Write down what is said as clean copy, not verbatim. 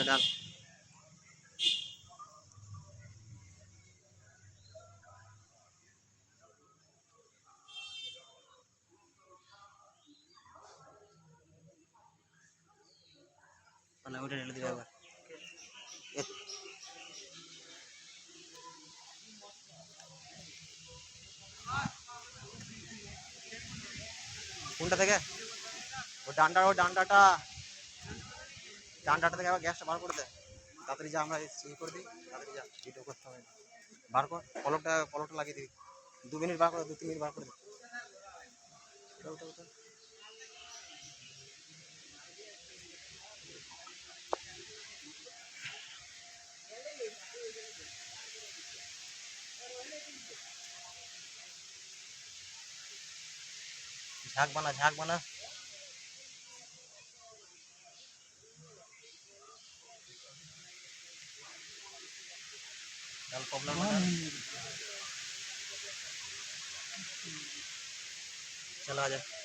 ডাল মানে ওটা ঢেলে দিবে একবার কোনটা থেকে ও ডান্ডাটা থেকে আবার গ্যাসটা বার করে দে তাড়াতাড়ি যা আমরা সেই করে দিই তাড়াতাড়ি যা ভিডিও করতে হবে বার কর পলকটা লাগিয়ে দিবি 2 মিনিট বার করে 2-3 মিনিট বার করে দে ওটা ঝাঁক বানা ডাল প্রবলেম चला आ जा